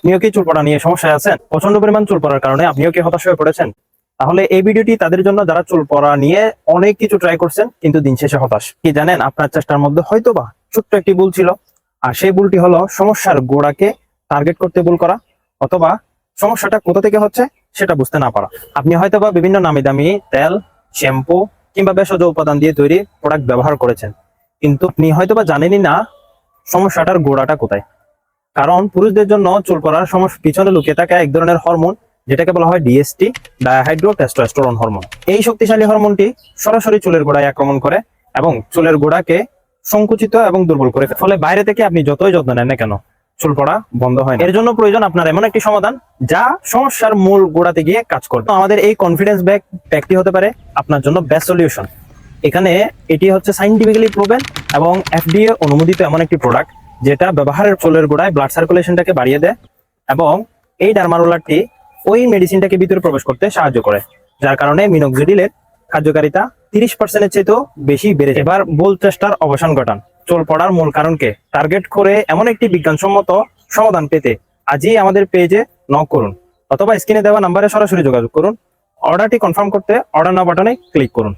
আপনিও কি চুল পড়া নিয়ে সমস্যায় আছেন? প্রচন্ড পরিমাণ চুল পড়ার কারণে আপনিও কি হতাশ হয়ে পড়েছেন? তাহলে এই ভিডিওটি তাদের জন্য যারা চুল পড়া নিয়ে অনেক কিছু ট্রাই করছেন কিন্তু দিন শেষে হতাশ। কি জানেন, আপনার চেষ্টার মধ্যে হয়তোবা ছোট্ট একটি ভুল ছিল, আর সেই ভুলটি হলো সমস্যার গোড়াকে টার্গেট করতে ভুল করা, অথবা সমস্যাটা কোথা থেকে হচ্ছে সেটা বুঝতে না পারা। আপনি হয়তোবা বিভিন্ন নামি দামি তেল, শ্যাম্পু কিংবা ভেষজ উপাদান দিয়ে তৈরি প্রোডাক্ট ব্যবহার করেছেন, কিন্তু আপনি হয়তোবা জানেনই না সমস্যাটার গোড়াটা কোথায়। কারণ পুরুষদের জন্য চুল পড়ার সমস্যা পিছনে লুকিয়ে থাকা এক ধরনের হরমোন, যেটাকে বলা হয় ডিএসটি, ডাইহাইড্রোটেস্টোস্টেরন হরমোন। এই শক্তিশালী হরমোনটি সরাসরি চুলের গোড়ায় আক্রমণ করে এবং চুলের গোড়াকে সংকুচিত এবং দুর্বল করে ফেলে। ফলে বাইরে থেকে আপনি যতই যত্ন নেন না কেন, চুল পড়া বন্ধ হয় না। এর জন্য প্রয়োজন আপনার এমন একটি সমাধান যা সমস্যার মূল গোড়াতে গিয়ে কাজ করবে। আমাদের এই কনফিডেন্স প্যাকটি হতে পারে আপনার জন্য বেস্ট সলিউশন। এখানে এটি হচ্ছে সাইন্টিফিক্যালি প্রুভেন এবং এফডিএ অনুমোদিত এমন একটি প্রোডাক্ট, যেটা ব্যবহারের চুলের গোড়ায় ব্লাড সার্কুলেশনটাকে বাড়িয়ে দেয় এবং এই ডার্মারোলারটি ওই মেডিসিনটাকে ভিতরে প্রবেশ করতে সাহায্য করে, যার কারণে মিনোক্সিডিলের কার্যকারিতা 30% চেয়েও বেশি বেড়ে যায়। এবার ভুল চেষ্টার অবসান ঘটান। চুল পড়ার মূল কারণকে টার্গেট করে এমন একটি বিজ্ঞানসম্মত সমাধান পেতে আজই আমাদের পেজে নক করুন, অথবা স্ক্রিনে দেওয়া নাম্বারে সরাসরি যোগাযোগ করুন। অর্ডারটি কনফার্ম করতে অর্ডার নাও বাটনে ক্লিক করুন।